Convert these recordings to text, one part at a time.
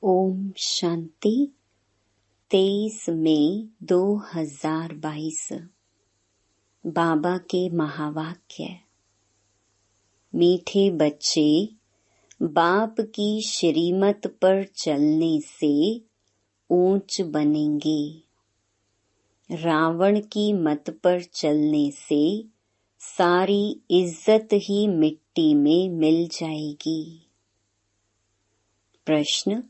ओम शांति। 23 मई 2022। बाबा के महावाक्य। मीठे बच्चे, बाप की श्रीमत पर चलने से ऊंच बनेंगे। रावण की मत पर चलने से सारी इज्जत ही मिट्टी में मिल जाएगी। प्रश्न: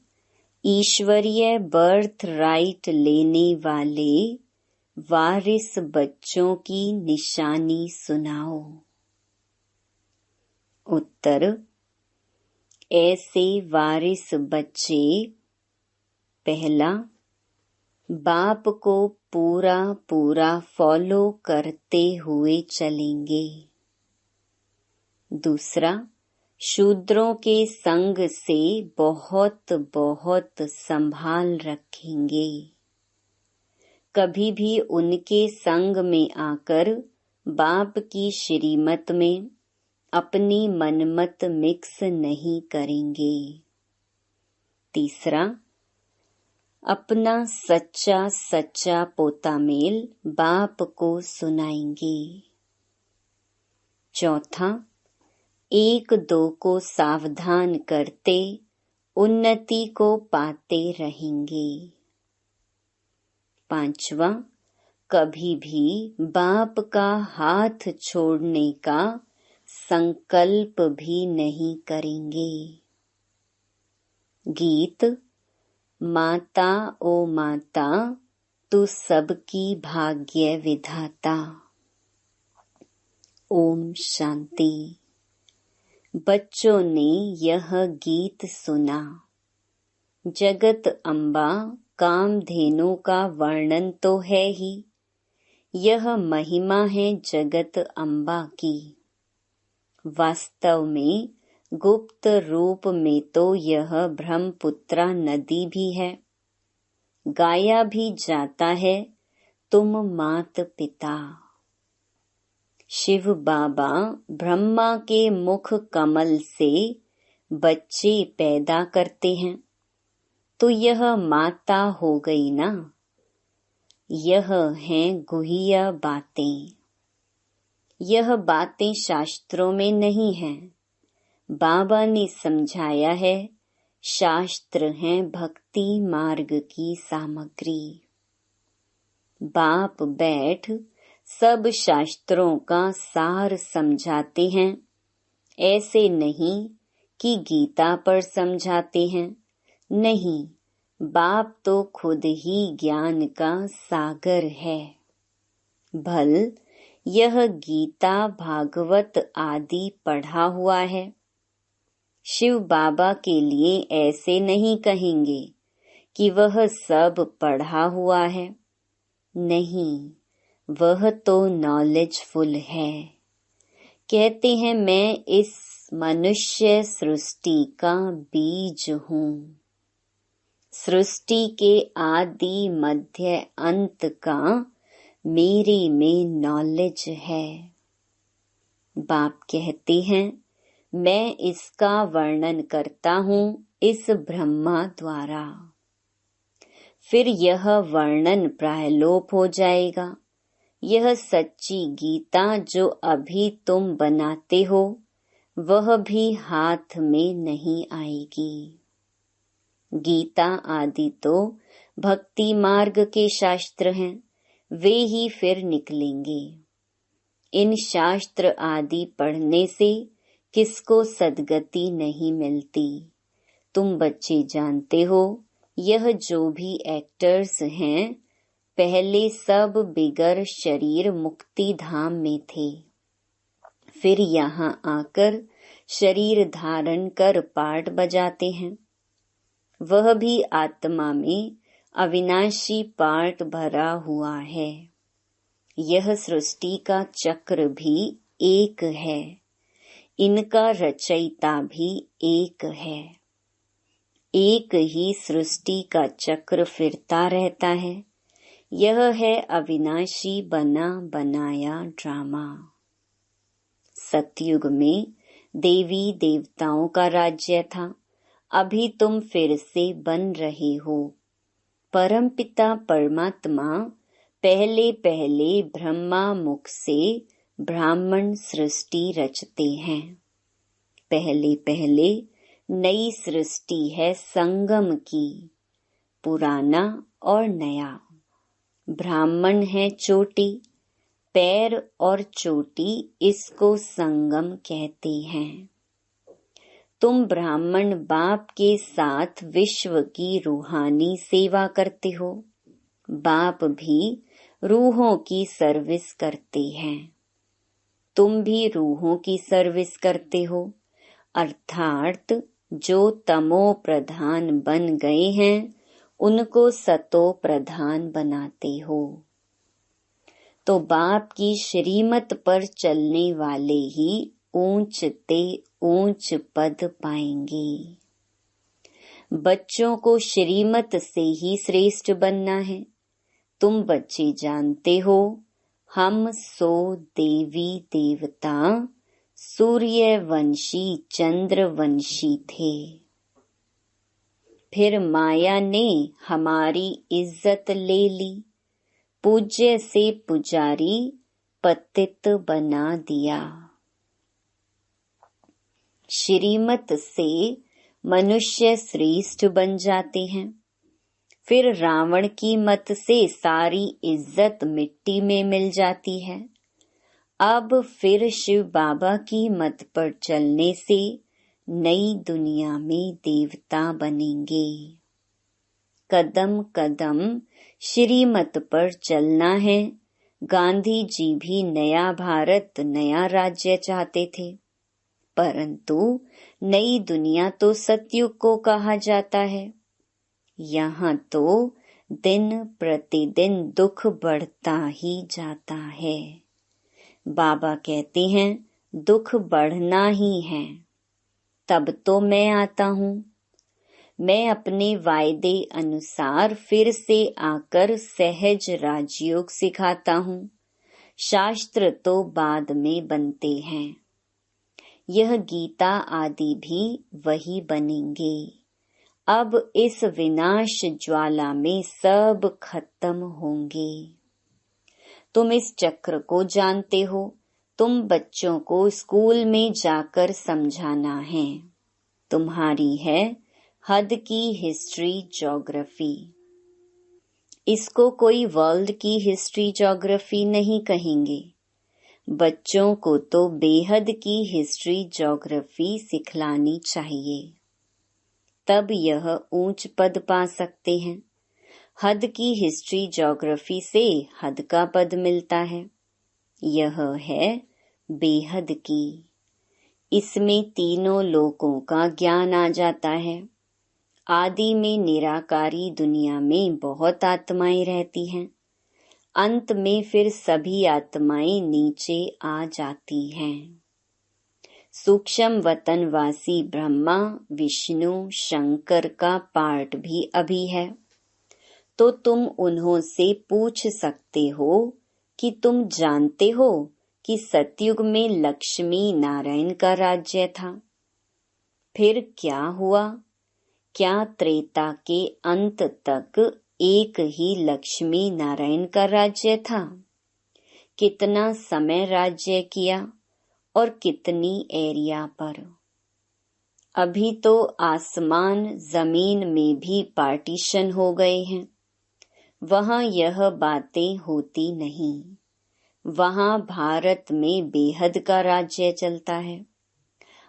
ईश्वरीय बर्थ राइट लेने वाले वारिस बच्चों की निशानी सुनाओ। उत्तर: ऐसे वारिस बच्चे पहला, बाप को पूरा फॉलो करते हुए चलेंगे। दूसरा, शूद्रों के संग से बहुत संभाल रखेंगे। कभी भी उनके संग में आकर बाप की श्रीमत में अपनी मनमत मिक्स नहीं करेंगे। तीसरा, अपना सच्चा पोता मेल बाप को सुनाएंगे। चौथा, एक दो को सावधान करते उन्नति को पाते रहेंगे। पांचवा, कभी भी बाप का हाथ छोड़ने का संकल्प भी नहीं करेंगे। गीत: माता ओ माता, तू सबकी भाग्य विधाता। ओम शांति। बच्चों ने यह गीत सुना। जगत अम्बा कामधेनु का वर्णन तो है ही, यह महिमा है जगत अम्बा की। वास्तव में गुप्त रूप में तो यह ब्रह्मपुत्रा नदी भी है। गाया भी जाता है, तुम मात पिता। शिव बाबा ब्रह्मा के मुख कमल से बच्चे पैदा करते हैं, तो यह माता हो गई ना। यह हैं गुह्य बातें। यह बातें शास्त्रों में नहीं हैं, बाबा ने समझाया है। शास्त्र हैं भक्ति मार्ग की सामग्री। बाप बैठ सब शास्त्रों का सार समझाते हैं। ऐसे नहीं कि गीता पर समझाते हैं, नहीं, बाप तो खुद ही ज्ञान का सागर है। भल यह गीता भागवत आदि पढ़ा हुआ है। शिव बाबा के लिए ऐसे नहीं कहेंगे कि वह सब पढ़ा हुआ है। नहीं, वह तो नॉलेजफुल है। कहते हैं मैं इस मनुष्य सृष्टि का बीज हूँ। सृष्टि के आदि मध्य अंत का मेरे में नॉलेज है। बाप कहते हैं मैं इसका वर्णन करता हूँ इस ब्रह्मा द्वारा। फिर यह वर्णन प्रायलोप हो जाएगा। यह सच्ची गीता जो अभी तुम बनाते हो, वह भी हाथ में नहीं आएगी। गीता आदि तो भक्ति मार्ग के शास्त्र हैं, वे ही फिर निकलेंगे। इन शास्त्र आदि पढ़ने से किसको सद्गति नहीं मिलती। तुम बच्चे जानते हो, यह जो भी एक्टर्स हैं, पहले सब बिगर शरीर मुक्ति धाम में थे। फिर यहाँ आकर शरीर धारण कर पार्ट बजाते हैं। वह भी आत्मा में अविनाशी पार्ट भरा हुआ है। यह सृष्टि का चक्र भी एक है, इनका रचयिता भी एक है। एक ही सृष्टि का चक्र फिरता रहता है। यह है अविनाशी बना बनाया ड्रामा। सतयुग में देवी देवताओं का राज्य था, अभी तुम फिर से बन रहे हो। परमपिता परमात्मा पहले पहले ब्रह्मा मुख से ब्राह्मण सृष्टि रचते हैं। पहले पहले नई सृष्टि है संगम की, पुराना और नया। ब्राह्मण है चोटी, पैर और चोटी इसको संगम कहते हैं। तुम ब्राह्मण बाप के साथ विश्व की रूहानी सेवा करते हो। बाप भी रूहों की सर्विस करते हैं। तुम भी रूहों की सर्विस करते हो, अर्थात जो तमो प्रधान बन गए हैं उनको सतो प्रधान बनाते हो। तो बाप की श्रीमत पर चलने वाले ही ऊंचते ऊंच पद पाएंगे। बच्चों को श्रीमत से ही श्रेष्ठ बनना है। तुम बच्चे जानते हो हम 100 देवी देवता सूर्यवंशी चंद्रवंशी थे। फिर माया ने हमारी इज्जत ले ली, पूज्य से पुजारी पतित बना दिया। श्रीमत से मनुष्य श्रेष्ठ बन जाते हैं। फिर रावण की मत से सारी इज्जत मिट्टी में मिल जाती है। अब फिर शिव बाबा की मत पर चलने से नई दुनिया में देवता बनेंगे। कदम कदम श्रीमत पर चलना है। गांधी जी भी नया भारत नया राज्य चाहते थे, परंतु नई दुनिया तो सतयुग को कहा जाता है। यहाँ तो दिन प्रतिदिन दुख बढ़ता ही जाता है। बाबा कहते हैं दुख बढ़ना ही है। तब तो मैं आता हूँ। मैं अपने वायदे अनुसार फिर से आकर सहज राजयोग सिखाता हूँ। शास्त्र तो बाद में बनते हैं। यह गीता आदि भी वही बनेंगे। अब इस विनाश ज्वाला में सब खत्म होंगे। तुम इस चक्र को जानते हो। तुम बच्चों को स्कूल में जाकर समझाना है। तुम्हारी है हद की हिस्ट्री ज्योग्राफी। इसको कोई वर्ल्ड की हिस्ट्री ज्योग्राफी नहीं कहेंगे। बच्चों को तो बेहद की हिस्ट्री ज्योग्राफी सिखलानी चाहिए, तब यह ऊंच पद पा सकते हैं। हद की हिस्ट्री ज्योग्राफी से हद का पद मिलता है। यह है बेहद की। इसमें तीनों लोकों का ज्ञान आ जाता है। आदि में निराकारी दुनिया में बहुत आत्माएं रहती हैं। अंत में फिर सभी आत्माएं नीचे आ जाती हैं। सूक्ष्म वतनवासी ब्रह्मा विष्णु शंकर का पार्ट भी अभी है। तो तुम उन्हों से पूछ सकते हो कि तुम जानते हो कि सतयुग में लक्ष्मी नारायण का राज्य था। फिर क्या हुआ? क्या त्रेता के अंत तक एक ही लक्ष्मी नारायण का राज्य था? कितना समय राज्य किया और कितनी एरिया पर? अभी तो आसमान जमीन में भी पार्टीशन हो गए हैं। वहाँ यह बातें होती नहीं। वहाँ भारत में बेहद का राज्य चलता है।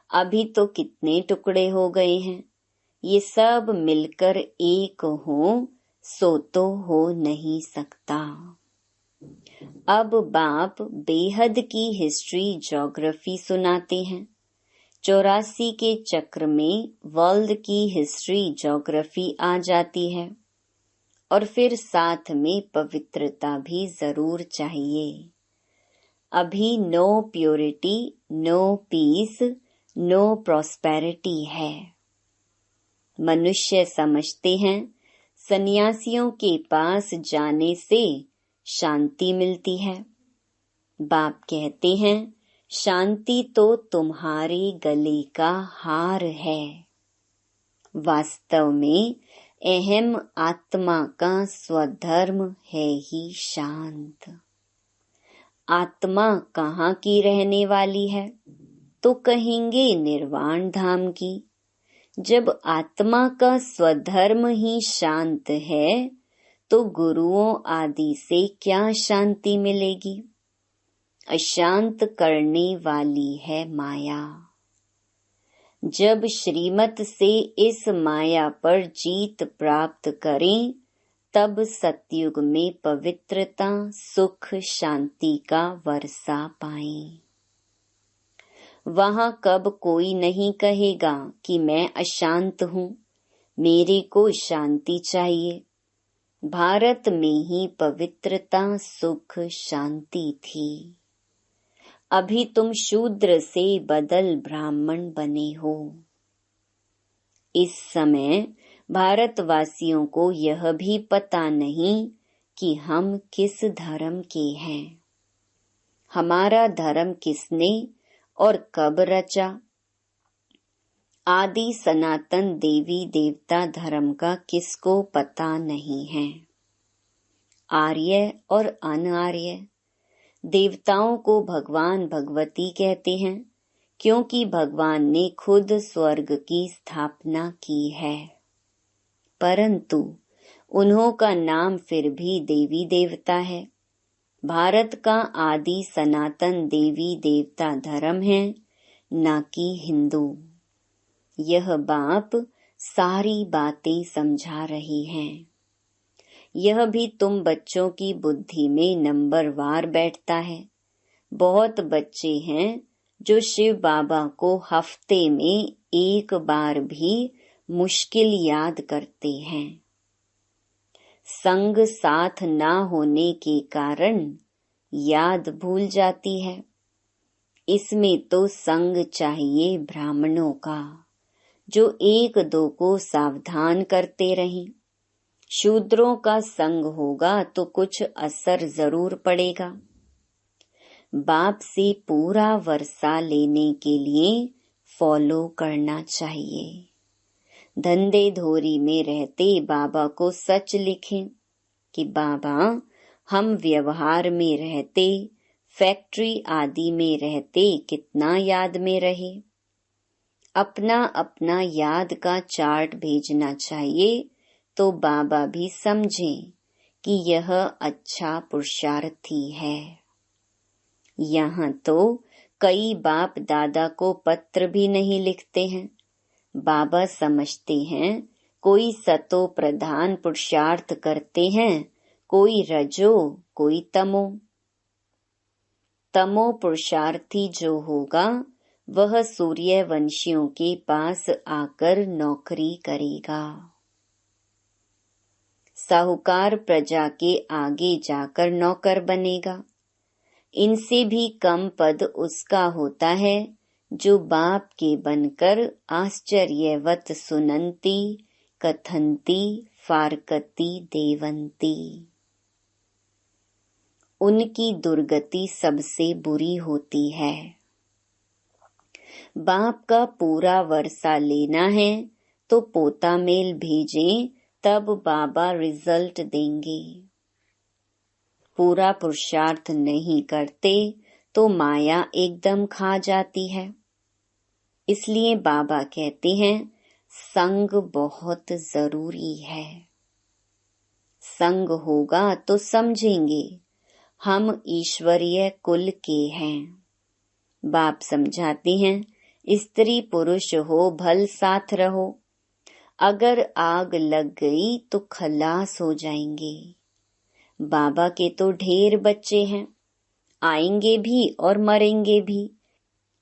अभी तो कितने टुकड़े हो गए हैं। ये सब मिलकर एक हो सो तो हो नहीं सकता। अब बाप बेहद की हिस्ट्री ज्योग्राफी सुनाते हैं। 84 के चक्र में वर्ल्ड की हिस्ट्री ज्योग्राफी आ जाती है। और फिर साथ में पवित्रता भी जरूर चाहिए। अभी no purity, no peace, no prosperity है। मनुष्य समझते हैं सन्यासियों के पास जाने से शांति मिलती है। बाप कहते हैं शांति तो तुम्हारे गले का हार है। वास्तव में अहम आत्मा का स्वधर्म है ही शांत। आत्मा कहाँ की रहने वाली है? तो कहेंगे निर्वाण धाम की। जब आत्मा का स्वधर्म ही शांत है तो गुरुओं आदि से क्या शांति मिलेगी? अशांत करने वाली है माया। जब श्रीमत से इस माया पर जीत प्राप्त करें तब सतयुग में पवित्रता, सुख, शांति का वर्षा पाएं। वहां कब कोई नहीं कहेगा कि मैं अशांत हूँ, मेरे को शांति चाहिए। भारत में ही पवित्रता, सुख, शांति थी। अभी तुम शूद्र से बदल ब्राह्मण बने हो। इस समय भारतवासियों को यह भी पता नहीं कि हम किस धर्म के हैं। हमारा धर्म किसने और कब रचा? आदि सनातन देवी देवता धर्म का किसको पता नहीं है। आर्य और अनार्य। देवताओं को भगवान भगवती कहते हैं क्योंकि भगवान ने खुद स्वर्ग की स्थापना की है, परंतु उन्हों का नाम फिर भी देवी देवता है। भारत का आदि सनातन देवी देवता धर्म है, न कि हिंदू। यह बाप सारी बातें समझा रही हैं। यह भी तुम बच्चों की बुद्धि में नंबरवार बैठता है। बहुत बच्चे हैं जो शिव बाबा को हफ्ते में एक बार भी मुश्किल याद करते हैं। संग साथ ना होने के कारण याद भूल जाती है। इसमें तो संग चाहिए ब्राह्मणों का, जो एक दो को सावधान करते रहें। शूद्रों का संग होगा तो कुछ असर जरूर पड़ेगा। बाप से पूरा वर्षा लेने के लिए फॉलो करना चाहिए। धंधे धोरी में रहते बाबा को सच लिखें कि बाबा, हम व्यवहार में रहते, फैक्ट्री आदि में रहते कितना याद में रहे। अपना अपना याद का चार्ट भेजना चाहिए तो बाबा भी समझें कि यह अच्छा पुरुषार्थी है। यहाँ तो कई बाप दादा को पत्र भी नहीं लिखते हैं। बाबा समझते हैं कोई सतो प्रधान पुरुषार्थ करते हैं, कोई रजो, कोई तमो। तमो पुरुषार्थी जो होगा वह सूर्यवंशियों के पास आकर नौकरी करेगा। साहूकार प्रजा के आगे जाकर नौकर बनेगा। इनसे भी कम पद उसका होता है जो बाप के बनकर आश्चर्यवत सुनंती, कथंती, फारकती, देवंती। उनकी दुर्गति सबसे बुरी होती है। बाप का पूरा वर्षा लेना है तो पोता मेल भेजें, तब बाबा रिजल्ट देंगे। पूरा पुरुषार्थ नहीं करते तो माया एकदम खा जाती है। इसलिए बाबा कहते हैं संग बहुत जरूरी है। संग होगा तो समझेंगे हम ईश्वरीय कुल के हैं। बाप समझाते हैं स्त्री पुरुष हो भल साथ रहो, अगर आग लग गई तो खलास हो जाएंगे। बाबा के तो ढेर बच्चे हैं, आएंगे भी और मरेंगे भी।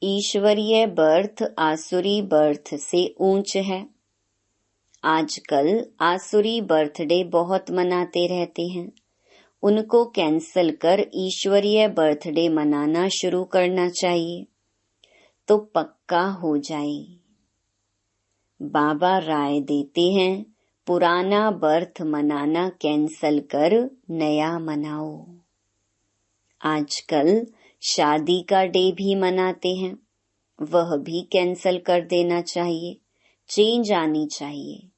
ईश्वरीय बर्थ आसुरी बर्थ से ऊंच है। आजकल आसुरी बर्थडे बहुत मनाते रहते हैं। उनको कैंसल कर ईश्वरीय बर्थडे मनाना शुरू करना चाहिए तो पक्का हो जाए। बाबा राय देते हैं पुराना बर्थ मनाना कैंसल कर नया मनाओ। आजकल शादी का डे भी मनाते हैं, वह भी कैंसल कर देना चाहिए। चेंज आनी चाहिए।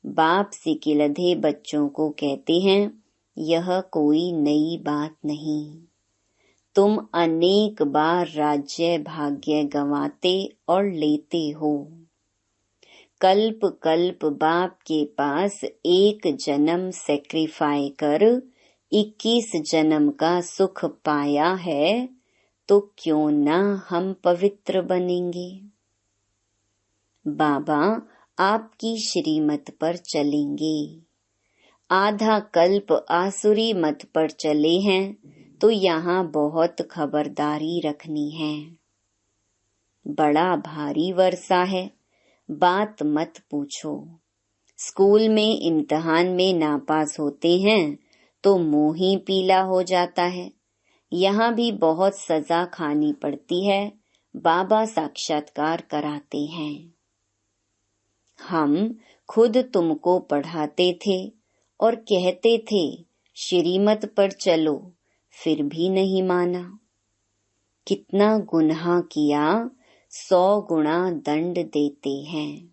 बाप सिकिलधे बच्चों को कहते हैं, यह कोई नई बात नहीं। तुम अनेक बार राज्य भाग्य गंवाते और लेते हो। कल्प कल्प बाप के पास एक जन्म सेक्रीफाई कर 21 जन्म का सुख पाया है, तो क्यों ना हम पवित्र बनेंगे। बाबा आपकी श्रीमत पर चलेंगे। आधा कल्प आसुरी मत पर चले हैं, तो यहाँ बहुत खबरदारी रखनी है। बड़ा भारी वर्षा है, बात मत पूछो। स्कूल में इम्तिहान में नापास होते हैं तो मुंह ही पीला हो जाता है। यहाँ भी बहुत सजा खानी पड़ती है। बाबा साक्षात्कार कराते हैं। हम खुद तुमको पढ़ाते थे और कहते थे श्रीमत पर चलो, फिर भी नहीं माना। कितना गुनाह किया, 100 गुना दंड देते हैं,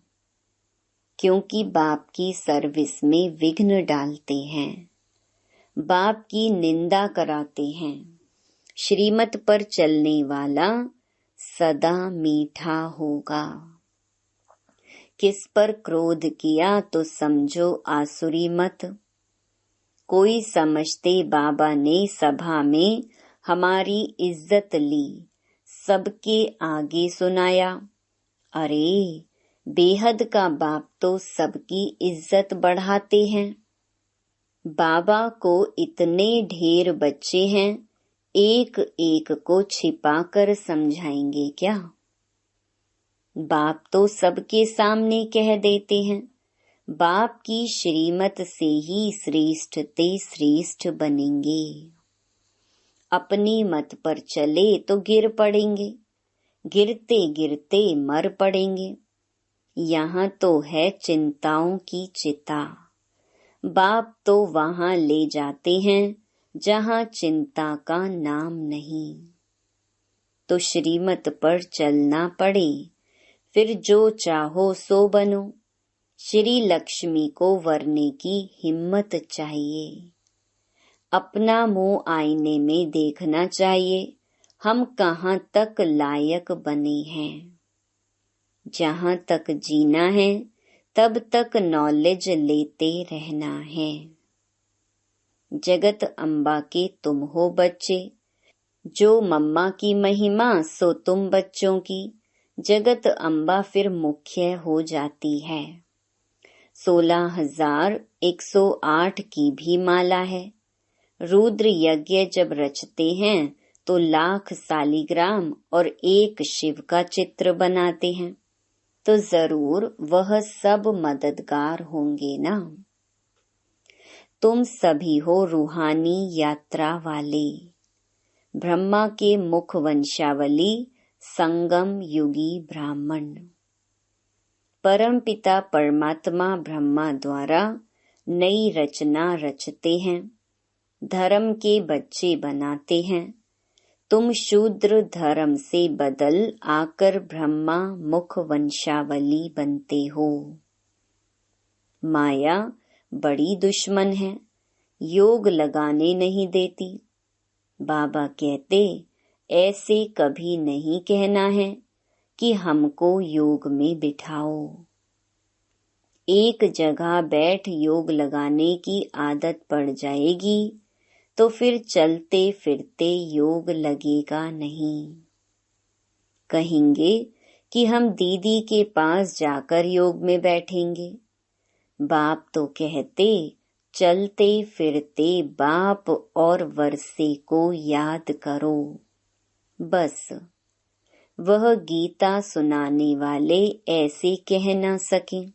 क्योंकि बाप की सर्विस में विघ्न डालते हैं, बाप की निंदा कराते हैं। श्रीमत पर चलने वाला सदा मीठा होगा। किस पर क्रोध किया तो समझो आसुरी मत। कोई समझते बाबा ने सभा में हमारी इज्जत ली, सबके आगे सुनाया। अरे बेहद का बाप तो सबकी इज्जत बढ़ाते हैं। बाबा को इतने ढेर बच्चे हैं, एक एक को छिपा कर समझाएंगे क्या। बाप तो सबके सामने कह देते हैं, बाप की श्रीमत से ही श्रेष्ठ ते श्रेष्ठ बनेंगे। अपनी मत पर चले तो गिर पड़ेंगे, गिरते गिरते मर पड़ेंगे। यहाँ तो है चिंताओं की चिता। बाप तो वहाँ ले जाते हैं जहाँ चिंता का नाम नहीं। तो श्रीमत पर चलना पड़े, फिर जो चाहो सो बनो। श्री लक्ष्मी को वरने की हिम्मत चाहिए। अपना मुंह आईने में देखना चाहिए, हम कहाँ तक लायक बने हैं। जहाँ तक जीना है तब तक नॉलेज लेते रहना है। जगत अम्बा के तुम हो बच्चे, जो मम्मा की महिमा सो तुम बच्चों की। जगत अम्बा फिर मुख्य हो जाती है। 16,108 की भी माला है। रुद्र यज्ञ जब रचते हैं तो 1,00,000 सालिग्राम और एक शिव का चित्र बनाते हैं, तो जरूर वह सब मददगार होंगे ना। तुम सभी हो रूहानी यात्रा वाले, ब्रह्मा के मुख वंशावली, संगम युगी ब्राह्मण। परमपिता परमात्मा ब्रह्मा द्वारा नई रचना रचते हैं, धर्म के बच्चे बनाते हैं। तुम शूद्र धर्म से बदल आकर ब्रह्मा मुख वंशावली बनते हो। माया बड़ी दुश्मन है, योग लगाने नहीं देती। बाबा कहते, ऐसे कभी नहीं कहना है कि हमको योग में बिठाओ। एक जगह बैठ योग लगाने की आदत पड़ जाएगी तो फिर चलते फिरते योग लगेगा नहीं। कहेंगे कि हम दीदी के पास जाकर योग में बैठेंगे। बाप तो कहते, चलते फिरते बाप और वर्षे को याद करो। बस वह गीता सुनाने वाले ऐसे कह ना सके।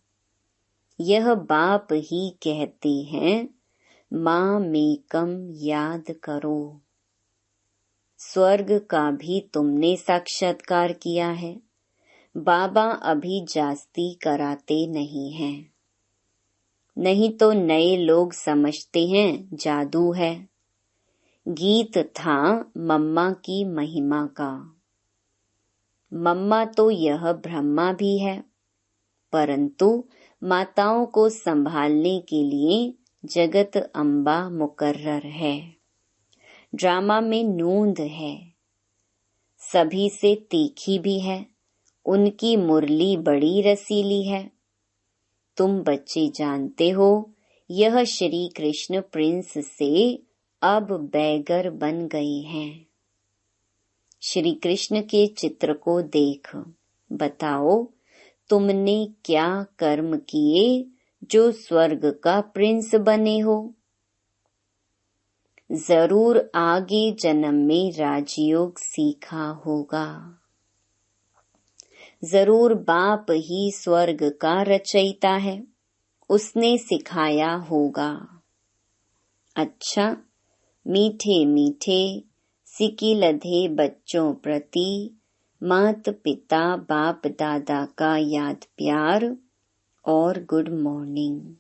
यह बाप ही कहते हैं, माँ मेकम याद करो। स्वर्ग का भी तुमने साक्षात्कार किया है। बाबा अभी जास्ती कराते नहीं हैं, नहीं तो नए लोग समझते हैं जादू है। गीत था मम्मा की महिमा का। मम्मा तो यह ब्रह्मा भी है। परंतु माताओं को संभालने के लिए जगत अम्बा मुकर्रर है। ड्रामा में नूंद है, सभी से तीखी भी है, उनकी मुरली बड़ी रसीली है। तुम बच्चे जानते हो, यह श्री कृष्ण प्रिंस से अब बैगर बन गए हैं। श्री कृष्ण के चित्र को देख बताओ, तुमने क्या कर्म किए जो स्वर्ग का प्रिंस बने हो। जरूर आगे जन्म में राजयोग सीखा होगा। जरूर बाप ही स्वर्ग का रचयिता है, उसने सिखाया होगा। अच्छा, मीठे मीठे सिकिलधे बच्चों प्रति मात पिता बाप दादा का याद प्यार और गुड मॉर्निंग।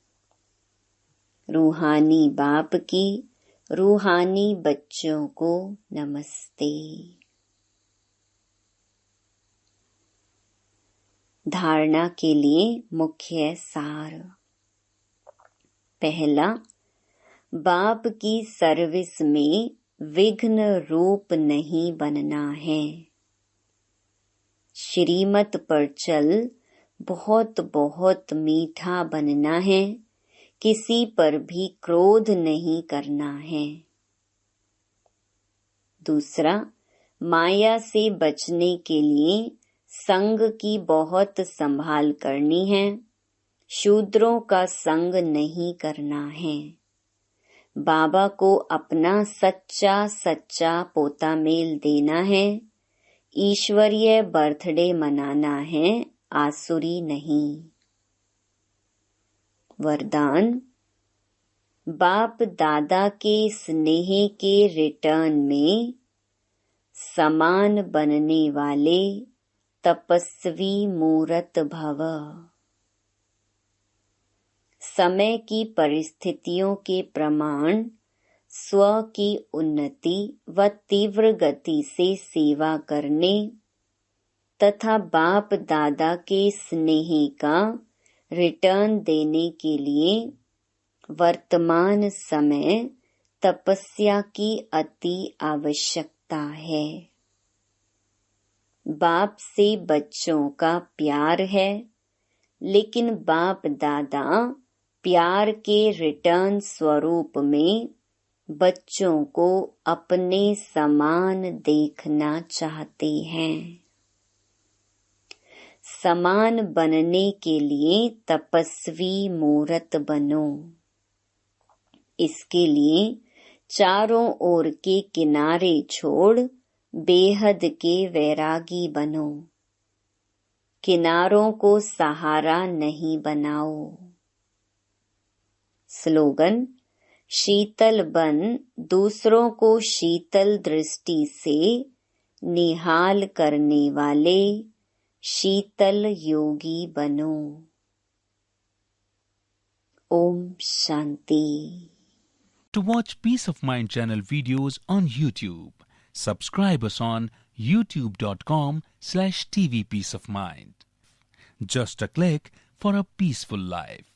रूहानी बाप की रूहानी बच्चों को नमस्ते। धारणा के लिए मुख्य सार। पहला, बाप की सर्विस में विघ्न रूप नहीं बनना है। श्रीमत पर चल बहुत बहुत मीठा बनना है, किसी पर भी क्रोध नहीं करना है। दूसरा, माया से बचने के लिए संग की बहुत संभाल करनी है, शूद्रों का संग नहीं करना है। बाबा को अपना सच्चा सच्चा पोता मेल देना है, ईश्वरीय बर्थडे मनाना है, आसुरी नहीं। वरदान, बाप दादा के स्नेह के रिटर्न में समान बनने वाले तपस्वी मूरत भव। समय की परिस्थितियों के प्रमाण स्व की उन्नति व तीव्र गति से सेवा करने तथा बाप दादा के स्नेह का रिटर्न देने के लिए वर्तमान समय तपस्या की अति आवश्यकता है। बाप से बच्चों का प्यार है, लेकिन बाप दादा प्यार के रिटर्न स्वरूप में बच्चों को अपने समान देखना चाहते हैं। समान बनने के लिए तपस्वी मूरत बनो। इसके लिए चारों ओर के किनारे छोड़ बेहद के वैरागी बनो। किनारों को सहारा नहीं बनाओ। स्लोगन, शीतल बन दूसरों को शीतल दृष्टि से निहाल करने वाले शीतल योगी बनो। Om Shanti. To watch Peace of Mind channel videos on YouTube, subscribe us on youtube.com/tvpeaceofmind. Just a click for a peaceful life.